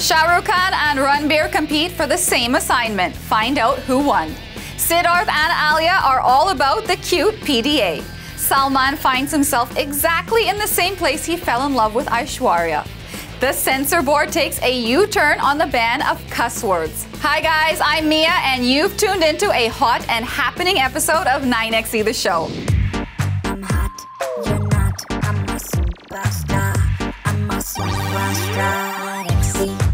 Shah Rukh Khan and Ranbir compete for the same assignment. Find out who won. Sidharth and Alia are all about the cute PDA. Salman finds himself exactly in the same place he fell in love with Aishwarya. The censor board takes a U-turn on the ban of cuss words. Hi guys, I'm Mia and you've tuned into a hot and happening episode of 9XE The Show. I'm hot, you're not, I'm a superstar, I'm a superstar. 9XE.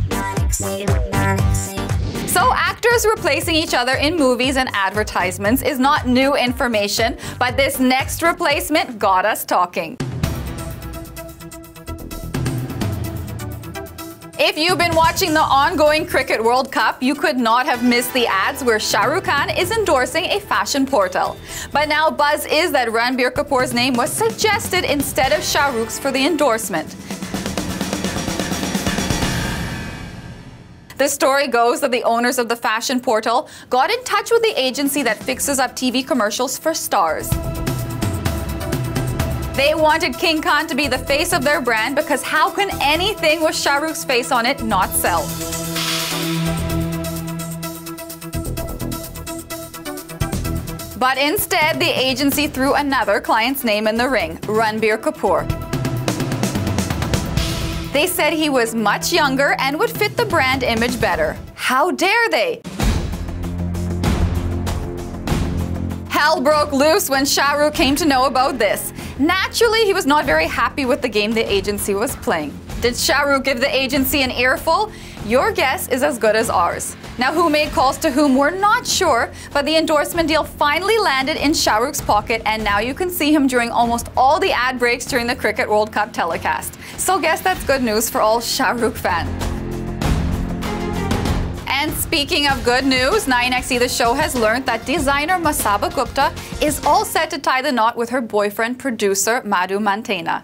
So actors replacing each other in movies and advertisements is not new information, but this next replacement got us talking. If you've been watching the ongoing Cricket World Cup, you could not have missed the ads where Shah Rukh Khan is endorsing a fashion portal. But now buzz is that Ranbir Kapoor's name was suggested instead of Shah Rukh's for the endorsement. The story goes that the owners of the fashion portal got in touch with the agency that fixes up TV commercials for stars. They wanted King Khan to be the face of their brand because how can anything with Shah Rukh's face on it not sell? But instead, the agency threw another client's name in the ring, Ranbir Kapoor. They said he was much younger and would fit the brand image better. How dare they? Hell broke loose when Shah Rukh came to know about this. Naturally, he was not very happy with the game the agency was playing. Did Shah Rukh give the agency an earful? Your guess is as good as ours. Now, who made calls to whom, we're not sure, but the endorsement deal finally landed in Shah Rukh's pocket, and now you can see him during almost all the ad breaks during the Cricket World Cup telecast. So guess that's good news for all Shah Rukh fans. And speaking of good news, 9XE The Show has learned that designer Masaba Gupta is all set to tie the knot with her boyfriend, producer Madhu Mantena.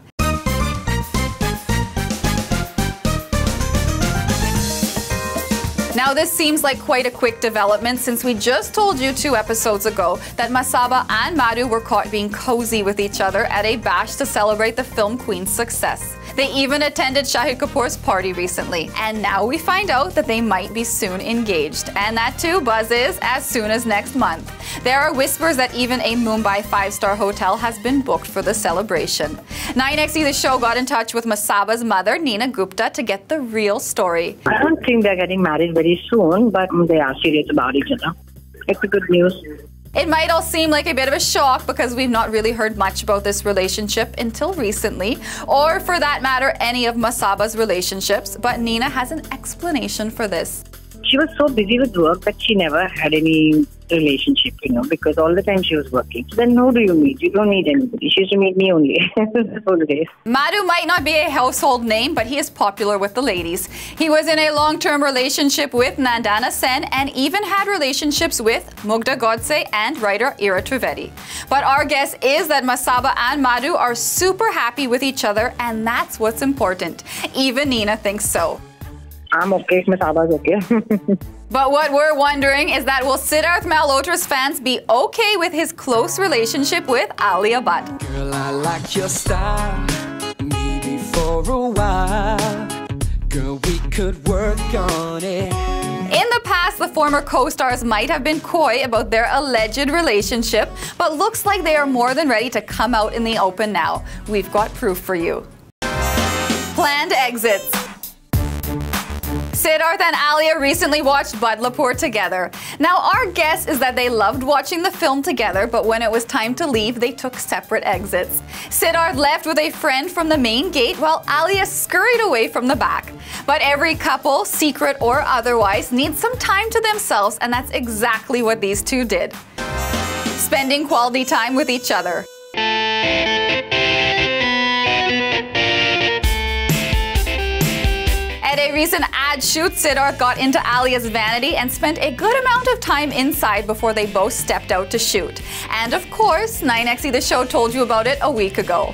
Now this seems like quite a quick development since we just told you 2 episodes ago that Masaba and Madhu were caught being cozy with each other at a bash to celebrate the film Queen's success. They even attended Shahid Kapoor's party recently, and now we find out that they might be soon engaged. And that too, buzz is, as soon as next month. There are whispers that even a Mumbai 5-star hotel has been booked for the celebration. 9XE The Show got in touch with Masaba's mother, Neena Gupta, to get the real story. I don't think they're getting married very soon, but they are serious about each other. It's a good news. It might all seem like a bit of a shock because we've not really heard much about this relationship until recently, or for that matter, any of Masaba's relationships, but Neena has an explanation for this. She was so busy with work that she never had any relationship, because all the time she was working. So then who do you meet? You don't meet anybody. She used to meet me only. That's all it is. Madhu might not be a household name, but he is popular with the ladies. He was in a long-term relationship with Nandana Sen and even had relationships with Mugdha Godse and writer Ira Trivedi. But our guess is that Masaba and Madhu are super happy with each other, and that's what's important. Even Neena thinks so. I'm okay if Masaba's okay. But what we're wondering is that will Sidharth Malhotra's fans be okay with his close relationship with Alia Bhatt? Girl, I like your style, maybe for a while. Girl, we could work on it. In the past, the former co-stars might have been coy about their alleged relationship, but looks like they are more than ready to come out in the open now. We've got proof for you. Planned exits. Sidharth and Alia recently watched Badlapur together. Now our guess is that they loved watching the film together, but when it was time to leave, they took separate exits. Sidharth left with a friend from the main gate while Alia scurried away from the back. But every couple, secret or otherwise, needs some time to themselves, and that's exactly what these two did. Spending quality time with each other. At a recent ad shoot, Sidharth got into Alia's vanity and spent a good amount of time inside before they both stepped out to shoot. And of course, 9XE The Show told you about it a week ago.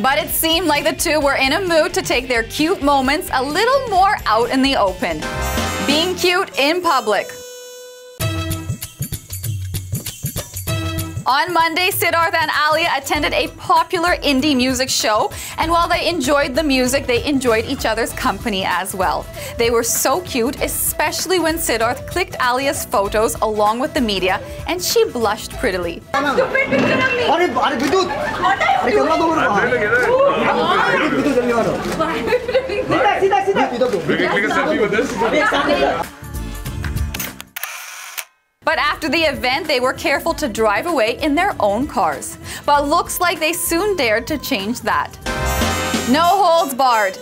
But it seemed like the two were in a mood to take their cute moments a little more out in the open. Being cute in public. On Monday, Sidharth and Alia attended a popular indie music show, and while they enjoyed the music, they enjoyed each other's company as well. They were so cute, especially when Sidharth clicked Alia's photos along with the media, and she blushed prettily. But after the event, they were careful to drive away in their own cars. But looks like they soon dared to change that. No holds barred.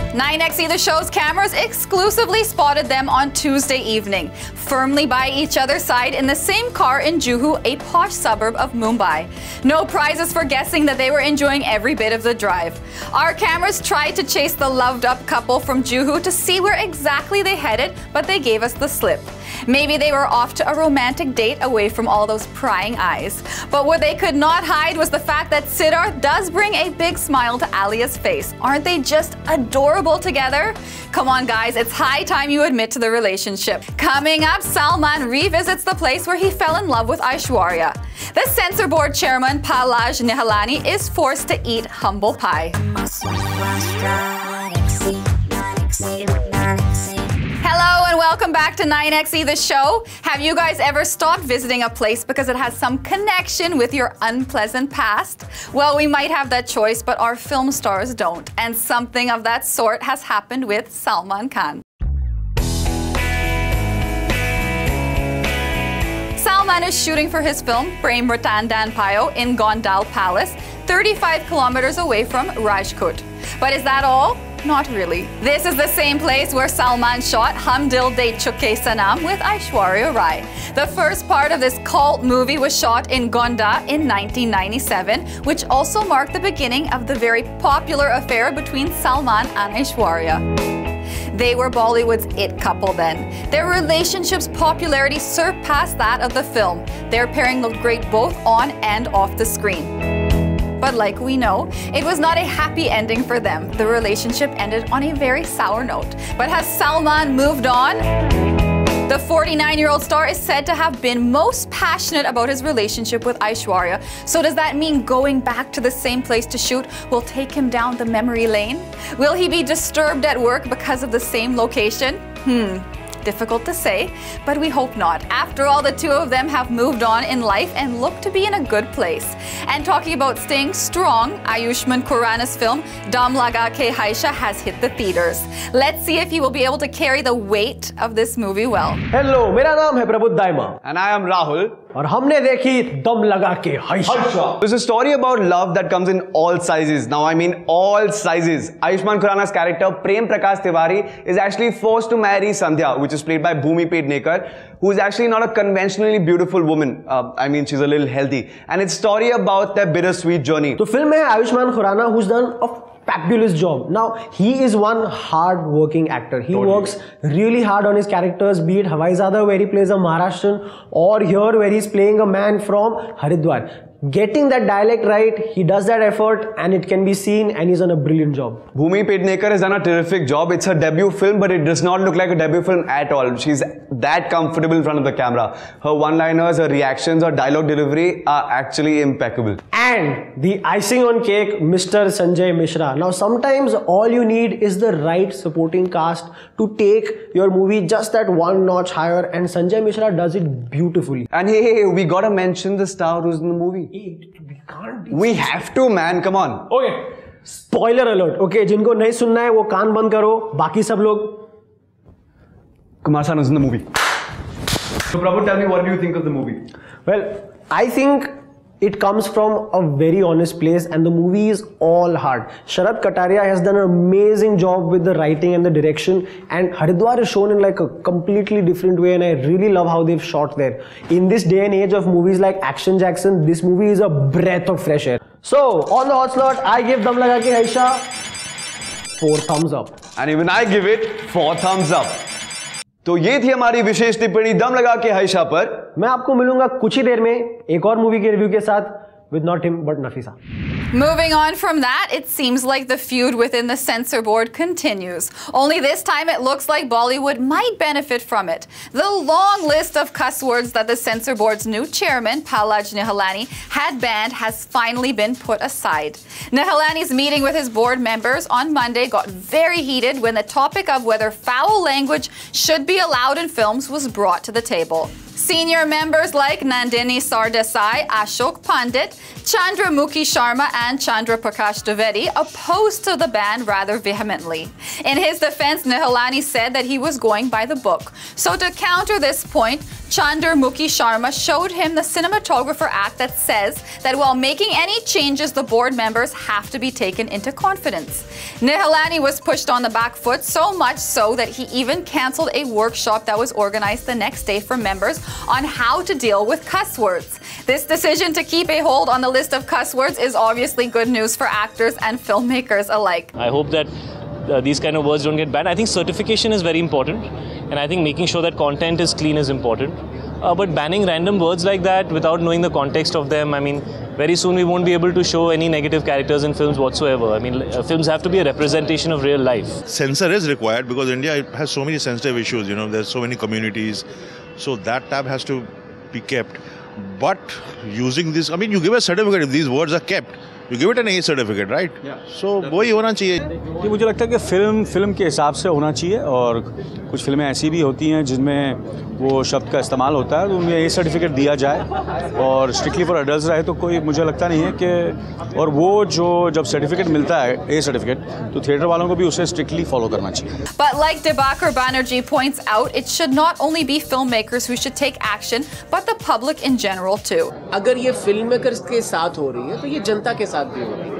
9XE The Show's cameras exclusively spotted them on Tuesday evening, firmly by each other's side in the same car in Juhu, a posh suburb of Mumbai. No prizes for guessing that they were enjoying every bit of the drive. Our cameras tried to chase the loved-up couple from Juhu to see where exactly they headed, but they gave us the slip. Maybe they were off to a romantic date away from all those prying eyes. But what they could not hide was the fact that Sidharth does bring a big smile to Alia's face. Aren't they just adorable together? Come on guys, it's high time you admit to the relationship. Coming up, Salman revisits the place where he fell in love with Aishwarya. The censor board chairman Palaj Nihalani is forced to eat humble pie. Hello and welcome back to 9XE The Show. Have you guys ever stopped visiting a place because it has some connection with your unpleasant past? Well, we might have that choice, but our film stars don't. And something of that sort has happened with Salman Khan. Salman is shooting for his film Prem Ratandan Payo in Gondal Palace, 35 kilometers away from Rajkot. But is that all? Not really. This is the same place where Salman shot Hum Dil De Chuke Sanam with Aishwarya Rai. The first part of this cult movie was shot in Gonda in 1997, which also marked the beginning of the very popular affair between Salman and Aishwarya. They were Bollywood's it couple then. Their relationship's popularity surpassed that of the film. Their pairing looked great both on and off the screen. But like we know, it was not a happy ending for them. The relationship ended on a very sour note. But has Salman moved on? The 49-year-old star is said to have been most passionate about his relationship with Aishwarya. So does that mean going back to the same place to shoot will take him down the memory lane? Will he be disturbed at work because of the same location? Difficult to say, but we hope not. After all, the two of them have moved on in life and look to be in a good place. And talking about staying strong, Ayushmann Khurrana's film Dum Laga Ke Haisha has hit the theaters. Let's see if he will be able to carry the weight of this movie well. Hello, मेरा नाम है प्रबुद्ध दाइमा and I am Rahul. और हमने देखी दम लगा के हाइशा. It's a story about love that comes in all sizes. Now I mean all sizes. Ayushmann Khurrana's character Prem Prakash Tiwari is actually forced to marry Sandhya, which is played by Bhumi Pednekar, who is actually not a conventionally beautiful woman. I mean, she's a little healthy. And it's a story about their bittersweet journey. तो film है Ayushmann Khurrana, who's done a fabulous job. Now, he is one hard-working actor. He works really hard on his characters, be it Havaizada where he plays a Maharashtrian, or here where he's playing a man from Haridwar. Getting that dialect right, he does that effort and it can be seen, and he's done a brilliant job. Bhumi Pednekar has done a terrific job. It's her debut film, but it does not look like a debut film at all. She's that comfortable in front of the camera. Her one-liners, her reactions, her dialogue delivery are actually impeccable. And the icing on cake, Mr. Sanjay Mishra. Now, sometimes all you need is the right supporting cast to take your movie just that one notch higher, and Sanjay Mishra does it beautifully. And hey, we gotta mention the star who's in the movie. We have to, man. Come on. Okay. Spoiler alert. Okay, जिनको नहीं सुनना है वो कान बंद करो. बाकी सब लोग. Kumar San is in the movie. So Prabhu, tell me, what do you think of the movie? Well, I think it comes from a very honest place, and the movie is all heart. Sharat Kataria has done an amazing job with the writing and the direction, and Haridwar is shown in like a completely different way, and I really love how they've shot there. In this day and age of movies like Action Jackson, this movie is a breath of fresh air. So, on the hot slot, I give Dum Laga Ke Haisha 4 thumbs up. And even I give it 4 thumbs up. तो ये थी हमारी विशेष टिप्पणी दम लगा के हाइशा पर. मैं आपको मिलूंगा कुछ ही देर में एक और मूवी के रिव्यू के साथ, with not him but Nafisa. Moving on from that, it seems like the feud within the censor board continues. Only this time it looks like Bollywood might benefit from it. The long list of cuss words that the censor board's new chairman, Palaj Nihalani, had banned has finally been put aside. Nihalani's meeting with his board members on Monday got very heated when the topic of whether foul language should be allowed in films was brought to the table. Senior members like Nandini Sardesai, Ashok Pandit, Chandra Mukhi Sharma and Chandra Prakash Dwivedi opposed to the ban rather vehemently. In his defense, Nihalani said that he was going by the book. So to counter this point, Chandra Mukhi Sharma showed him the Cinematographer Act that says that while making any changes, the board members have to be taken into confidence. Nihalani was pushed on the back foot, so much so that he even cancelled a workshop that was organized the next day for members on how to deal with cuss words. This decision to keep a hold on the list of cuss words is obviously good news for actors and filmmakers alike. I hope that these kind of words don't get banned. I think certification is very important, and I think making sure that content is clean is important. But banning random words like that without knowing the context of them, I mean, very soon we won't be able to show any negative characters in films whatsoever. I mean, films have to be a representation of real life. Censor is required because India has so many sensitive issues, you know, there's so many communities. So that tab has to be kept. But using this, I mean, you give a certificate if these words are kept. You give it an A certificate, right? Yeah. So वही होना चाहिए. ये मुझे लगता है कि film के हिसाब से होना चाहिए और कुछ फिल्में ऐसी भी होती हैं जिनमें वो शब्द का इस्तेमाल होता है तो उनमें ए सर्टिफिकेट दिया जाए और स्ट्रिक्टली फॉर एडल्ट्स रहे तो कोई मुझे लगता नहीं है कि और वो जो जब सर्टिफिकेट मिलता है ए सर्टिफिकेट तो थिएटर वालों को भी उसे स्ट्रिक्टली फॉलो करना चाहिए. But like Dibakar Banerjee points out, it should not only be filmmakers who should take action, but the public in general too. अगर ये फिल्म मेकर्स के साथ हो रही है तो ये जनता के साथ भी हो रही है.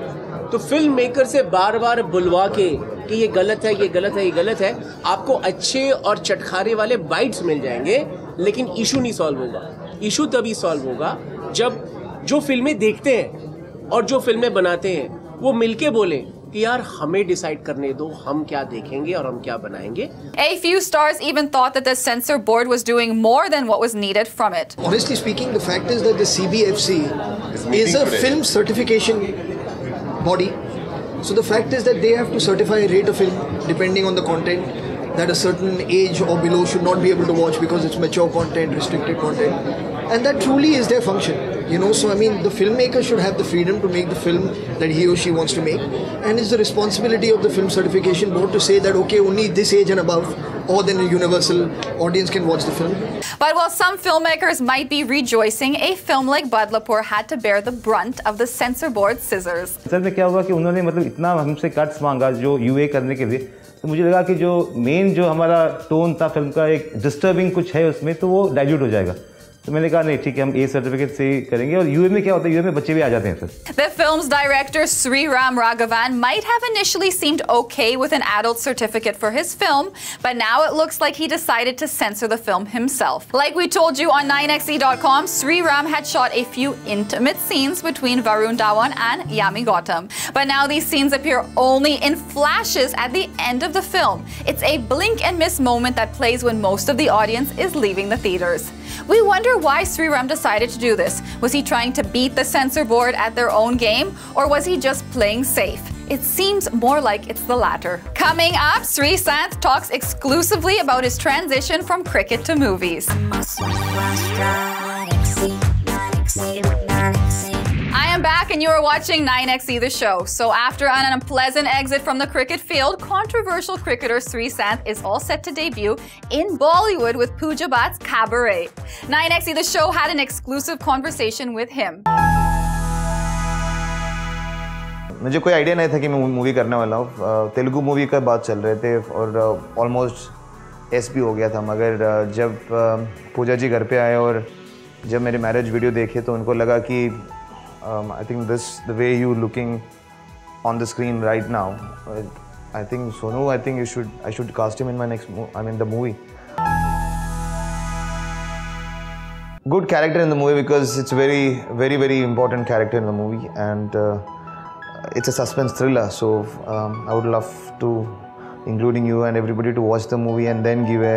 तो फिल्म मेकर से बार-बार बुलवा के कि ये गलत है, ये गलत है, ये गलत है, आपको अच्छे और चटखारे वाले बाइट्स मिल जाएंगे, लेकिन इशू नहीं सॉल्व होगा. इशू तभी सॉल्व होगा जब जो फिल्में देखते हैं और जो फिल्में बनाते हैं वो मिलके बोले कि यार हमें डिसाइड करने दो हम क्या देखेंगे और हम क्या बनाएंगे. A few stars even thought that the censor board was doing more than what was needed from it. Honestly speaking, the fact is that the CBFC is a film certification body. So the fact is that they have to certify a rate of film depending on the content that a certain age or below should not be able to watch because it's mature content, restricted content. And that truly is their function, you know. So I mean, the filmmaker should have the freedom to make the film that he or she wants to make, and it's the responsibility of the film certification board to say that okay, only this age and above, or then a universal audience can watch the film. But while some filmmakers might be rejoicing, a film like Badlapur had to bear the brunt of the censor board's scissors. असल में क्या हुआ कि उन्होंने मतलब इतना हमसे cuts मांगा जो यूए करने के लिए, तो मुझे लगा कि जो मेन जो हमारा टोन था फिल्म का एक डिस्टर्बिंग कुछ है उसमें तो वो डाइल्यूट हो जाएगा. तो मैंने कहा नहीं ठीक है हम ए सर्टिफिकेट से ही करेंगे और यूए में क्या होता है यूए में बच्चे भी आ जाते हैं sir. The film's director Sriram Raghavan might have initially seemed okay with an adult certificate for his film, but now it looks like he decided to censor the film himself. Like we told you on 9xe.com, Sriram had shot a few intimate scenes between Varun Dhawan and Yami Gautam. But now these scenes appear only in flashes at the end of the film. It's a blink and miss moment that plays when most of the audience is leaving the theaters. We wonder why Sriram decided to do this. Was he trying to beat the censor board at their own game, or was he just playing safe? It seems more like it's the latter. Coming up, Sreesanth talks exclusively about his transition from cricket to movies. I am back and you are watching 9xe the show. So after an unpleasant exit from the cricket field, controversial cricketer Sreesanth is all set to debut in Bollywood with Pooja Bhatt's Cabaret. 9xe the show had an exclusive conversation with him. मुझे कोई idea नहीं था कि मैं movie करने वाला हूँ. Telugu movie का बात चल रहे थे और ऑलमोस्ट एस भी हो गया था. मगर जब पूजा जी घर पे आए और जब मेरे मैरिज वीडियो देखे तो उनको लगा कि I think the way you looking on the screen right now, I think Sonu, I think I should cast him in my next the movie. Good character in the movie because it's a very, very, very important character in the movie, and it's a suspense thriller. So I would love to, including you and everybody, to watch the movie and then give a.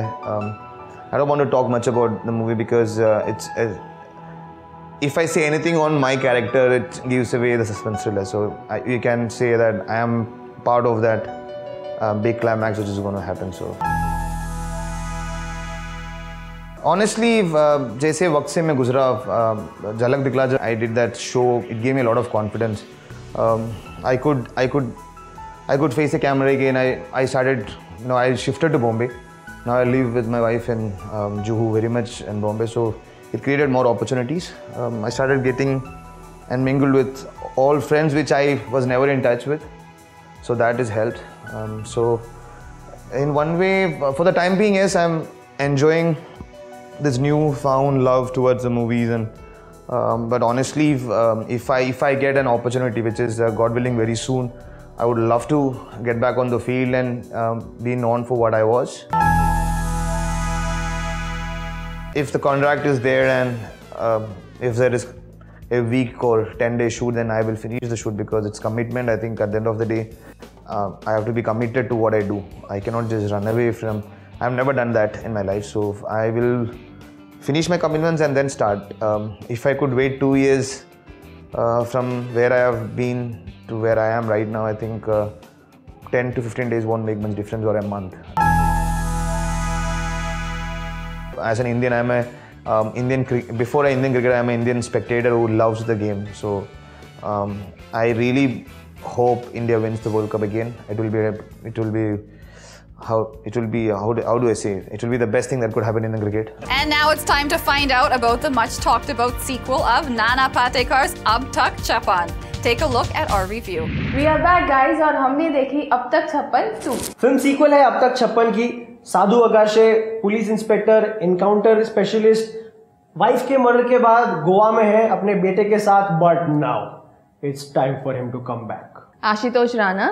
I don't want to talk much about the movie because if I say anything on my character, it gives away the suspense thriller. So you can say that I am part of that big climax which is going to happen. So honestly, जैसे वक्त से मैं गुजरा, झलक दिखला जब I did that show, it gave me a lot of confidence. I could face the camera again. I started, I shifted to Bombay. Now I live with my wife in Juhu, very much in Bombay. So it created more opportunities. I started getting and mingled with all friends which I was never in touch with. So that has helped. So in one way, for the time being, yes, I'm enjoying this newfound love towards the movies. And but honestly, if I get an opportunity, which is God willing very soon, I would love to get back on the field and be known for what I was. If the contract is there and if there is a week or 10-day shoot, then I will finish the shoot because it's commitment. I think at the end of the day, I have to be committed to what I do. I cannot just run away from. I've never done that in my life, so I will finish my commitments and then start. If I could wait 2 years from where I have been to where I am right now, I think 10 to 15 days won't make much difference, or a month. As an Indian, I'm a before an Indian cricketer, I'm an Indian spectator who loves the game. So I really hope India wins the World Cup again. How do I say it? It will be the best thing that could happen in the cricket. And now it's time to find out about the much talked about sequel of Nana Patekar's Tak Chhappan. Take a look at our review. We are back, guys, और हमने देखी अब तक छप्पन 2. Film sequel है अब तक छप्पन की. Sadhu Agashe police inspector, encounter specialist, wife के मर्डर के बाद गोवा में है अपने बेटे के साथ, but now it's time for him to come back. Ashutosh Rana,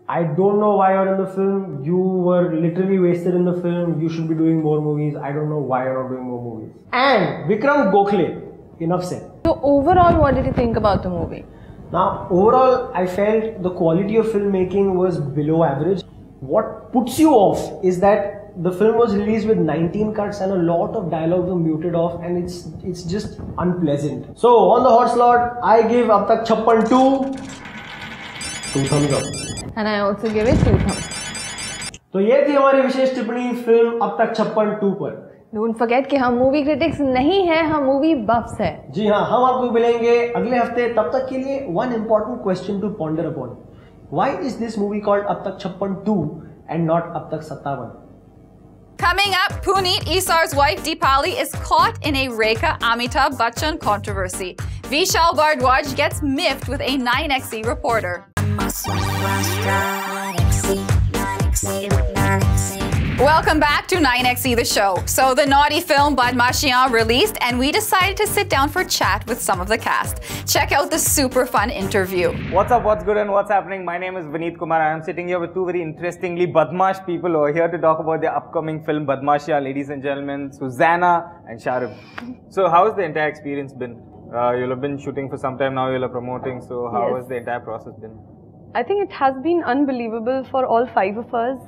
I don't know why you're in the film. You were literally wasted in the film. You should be doing more movies. I don't know why you're not doing more movies. And Vikram Gokhale, enough said. So overall, what did you think about the movie? Now, overall, I felt the quality of filmmaking was below average. What puts you off is that the film was released with 19 cuts and a lot of dialogues were muted off, and it's just unpleasant. So on the hot slot, I give Ab Tak Chhappan 2 thumbs up. And I also give it 2 thumbs. तो ये थी हमारी विशेष टिप्पणी film अब तक छप्पन 2 पर. Don't forget कि हम मूवी क्रिटिक्स नहीं है, हम मूवी बफ्स है. जी हाँ, हम आपको मिलेंगे अगले हफ्ते. तब तक के लिए one important question to ponder upon. Why is this movie called अब तक छप्पन 2 and not अब तक 57? Coming up, Puneet Esar's wife Deepali is caught in a Rekha Amitabh Bachchan controversy. Vishal Bhardwaj gets miffed with a 9XE reporter. Welcome back to 9XE the show. So the naughty film Badmashiyaan released, and we decided to sit down for chat with some of the cast. Check out the super fun interview. What's up, what's good and what's happening? My name is Vineet Kumar. I am sitting here with two very interestingly Badmash people who are here to talk about their upcoming film Badmashiyaan, ladies and gentlemen, Susanna and Shah Rukh. So how has the entire experience been? You'll have been shooting for some time now, you'll have promoting, so how has the entire process been? I think it has been unbelievable for all 5 of us.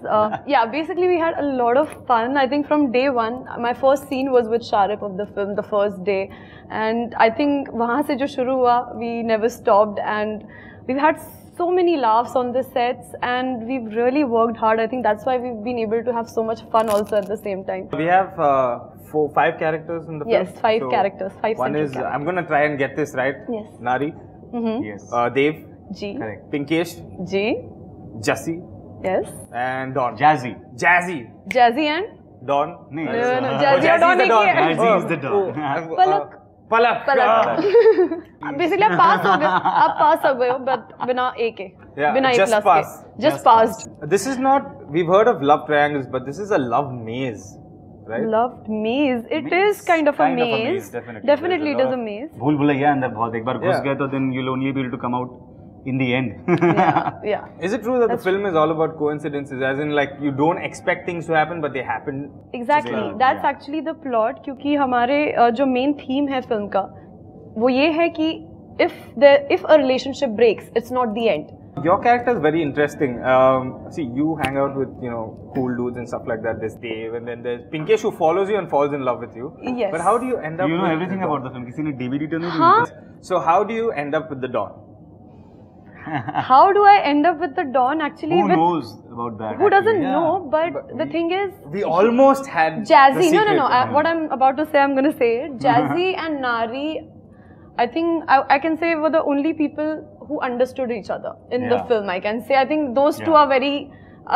Yeah, basically we had a lot of fun. I think from day one, my first scene was with Shah Rukh of the film, the first day. And I think wahan se jo shuru hua, we never stopped, and we've had so many laughs on the sets, and we've really worked hard. I think that's why we've been able to have so much fun also at the same time. We have 5 characters in the film. Yes, 5 characters, 5 One is, characters. I'm going to try and get this right. Yes. Nari. Yes. Dev. G. Correct. Pinkesh. G. Jassi. Yes. And Don. Jazzy. Jazzy and? Don. No, Jazzy or Don. Jazzy is the Don. Palak. Basically, आप पास हो गए हो, but बिना A के. Yeah, बिना A just plus pass. के. Just passed. This is not, we've heard of love triangles, but this is a love maze, right? Loved maze. It is kind of a maze. Definitely it is a maze. भूल भुलैया अंदर बहुत एक बार घुस गए तो then you'll only be able to come out in the end. Yeah. Is it true that the film is all about coincidences, as in like you don't expect things to happen but they happen? Exactly. That's actually the plot, क्योंकि हमारे जो main theme है film का वो ये है कि if a relationship breaks, it's not the end. Your character is very interesting. See, you hang out with, you know, cool dudes and stuff like that. There's Dave, and then there's Pinkesh who follows you and falls in love with you. Yes. But how do you end up? You know with everything the about the film. किसी ने DVD तो नहीं Huh? So how do you end up with the Don? How do I end up with the Don? Actually, Who knows about that? Who doesn't actually? know? But the thing is, we almost had Jazzy. the No. secret. What I'm about to say, I'm going to say it. Jazzy and Nari, I think I can say were the only people who understood each other in the film. I can say. I think those two are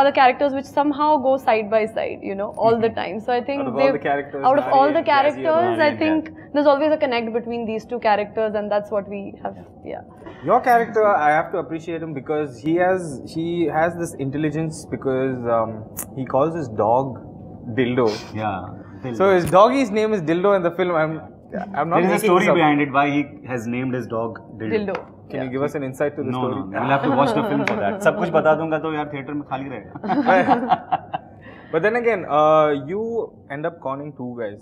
the characters which somehow go side by side, you know, all the time. So I think out of all the characters, I think there's always a connect between these two characters, and that's what we have. Yeah. Your character, I have to appreciate him because he has this intelligence because he calls his dog Dildo. Yeah. Dildo. So his doggy's name is Dildo in the film. I'm not. There is a story behind it why he has named his dog Dildo. Can you give us an insight to the story? No. We'll have to watch the film for that. सब कुछ बता दूँगा तो यार theater में खाली रहेगा. But then again, you end up conning two guys.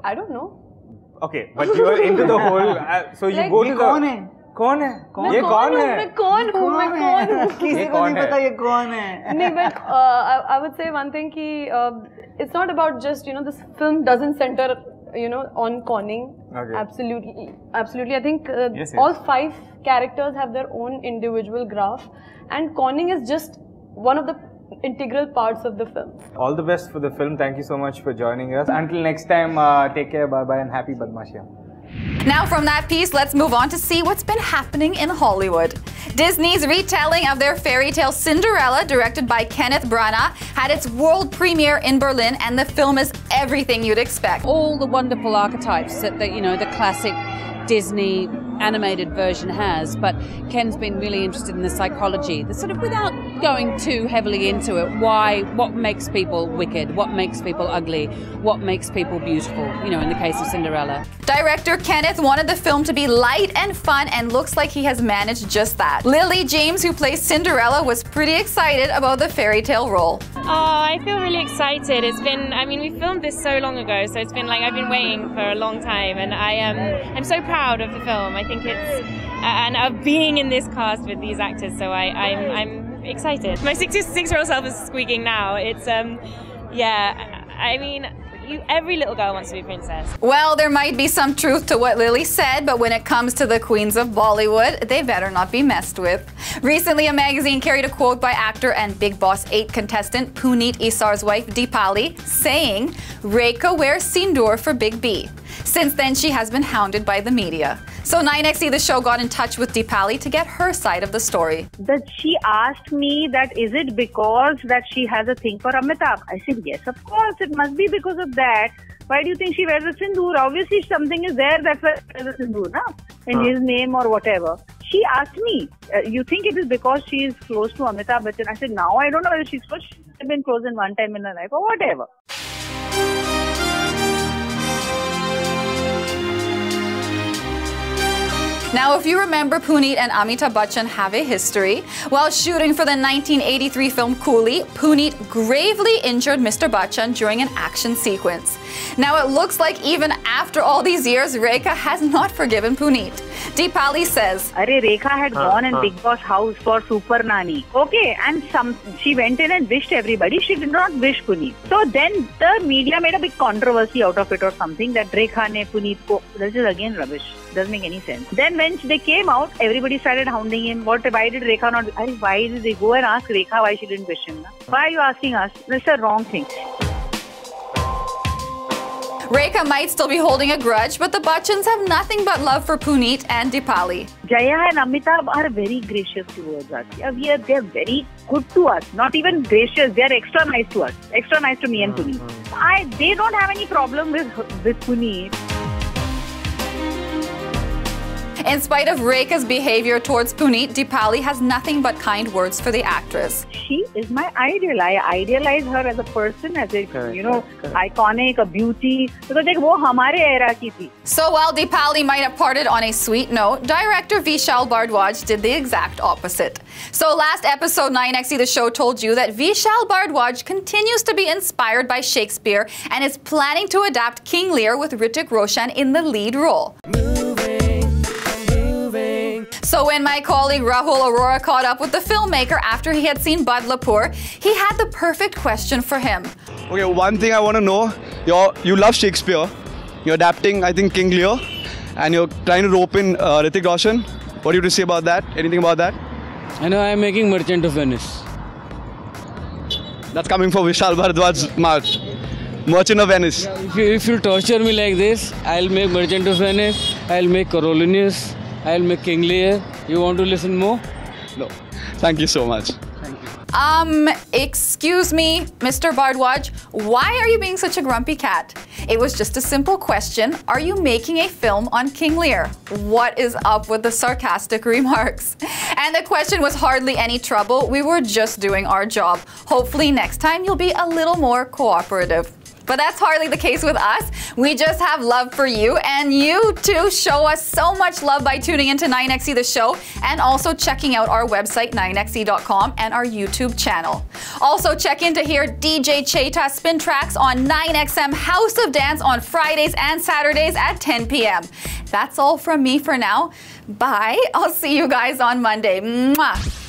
I don't know. Okay, but you are into the whole. So you go to the. कौन है? ये कौन है? मैं कौन हूँ? किसी को नहीं पता ये कौन है? नहीं, but I would say one thing कि it's not about just, you know, this film doesn't center, you know, on conning. Okay. Absolutely. I think all 5 characters have their own individual graph, and conning is just one of the integral parts of the film. All the best for the film. Thank you so much for joining us. Until next time, take care, bye-bye, and happy Badmashiyaan. Now from that piece, let's move on to see what's been happening in Hollywood. Disney's retelling of their fairy tale Cinderella, directed by Kenneth Branagh, had its world premiere in Berlin, and the film is everything you'd expect. All the wonderful archetypes that the, you know, the classic Disney animated version has, but Ken's been really interested in the psychology, the sort of, without going too heavily into it, what makes people wicked, what makes people ugly, what makes people beautiful, you know, in the case of Cinderella. Director Kenneth wanted the film to be light and fun, and looks like he has managed just that. Lily James, who plays Cinderella, was pretty excited about the fairy tale role. Oh, I feel really excited. It's been, I mean, we filmed this so long ago, so it's been like I've been waiting for a long time, and I'm so proud of the film. I think it's, and of being in this cast with these actors, so I'm excited. My 6-year-old self is squeaking now. It's, yeah, I mean, every little girl wants to be a princess. Well, there might be some truth to what Lily said, but when it comes to the queens of Bollywood, they better not be messed with. Recently, a magazine carried a quote by actor and Big Boss 8 contestant Puneet Esar's wife Deepali, saying, "Rekha wears sindoor for Big B." Since then, she has been hounded by the media. So 9XE The Show got in touch with Deepali to get her side of the story. That she asked me that is it because that she has a thing for Amitabh? I said yes, of course, it must be because of that. Why do you think she wears a sindoor? Obviously something is there, that's why she wears a sindoor, na? In his name or whatever. She asked me, you think it is because she is close to Amitabh Bachchan? I said, now I don't know whether she's close. She has been close in one time in her life or whatever. Now, if you remember, Puneet and Amitabh Bachchan have a history. While shooting for the 1983 film Coolie, Puneet gravely injured Mr. Bachchan during an action sequence. Now, it looks like even after all these years, Rekha has not forgiven Puneet. Deepali says, Rekha had gone in Big Boss house for Super Nani. Okay, and she went in and wished everybody. She did not wish Puneet. So then the media made a big controversy out of it or something that Rekha ne Puneet ko. This is again rubbish. Doesn't make any sense. Then when they came out, everybody started hounding him. Why did Rekha not? Why did they go and ask Rekha why she didn't wish him? Why are you asking us? That's a wrong thing. Rekha might still be holding a grudge, but the Bachchans have nothing but love for Puneet and Deepali. Jaya and Amitabh are very gracious towards us. They are very good to us. Not even gracious, they are extra nice to us. Extra nice to me and Puneet. They don't have any problem with Puneet. In spite of Rekha's behavior towards Puneet, Deepali has nothing but kind words for the actress. She is my ideal. I idealize her as a person, as a, iconic, a beauty. Because wo hamare era ki thi. So while Deepali might have parted on a sweet note, director Vishal Bhardwaj did the exact opposite. So last episode, 9XE The Show told you that Vishal Bhardwaj continues to be inspired by Shakespeare and is planning to adapt King Lear with Hrithik Roshan in the lead role. So when my colleague Rahul Arora caught up with the filmmaker after he had seen Badlapur, he had the perfect question for him. Okay, one thing I want to know, you love Shakespeare, you're adapting, I think, King Lear, and you're trying to rope in Hrithik Roshan. What do you have to say about that? Anything about that? I know I'm making Merchant of Venice. That's coming for Vishal Bhardwaj's mouth. Merchant of Venice. If you torture me like this, I'll make Merchant of Venice, I'll make Coriolanus, I'll make King Lear. You want to listen more? No. Thank you so much. Excuse me, Mr. Bhardwaj, why are you being such a grumpy cat? It was just a simple question. Are you making a film on King Lear? What is up with the sarcastic remarks? And the question was hardly any trouble. We were just doing our job. Hopefully next time you'll be a little more cooperative. But that's hardly the case with us. We just have love for you, and you too show us so much love by tuning into 9XE The Show and also checking out our website 9xe.com and our YouTube channel. Also check in to hear DJ Cheta spin tracks on 9XM House of Dance on Fridays and Saturdays at 10 p.m. That's all from me for now. Bye. I'll see you guys on Monday. Mwah.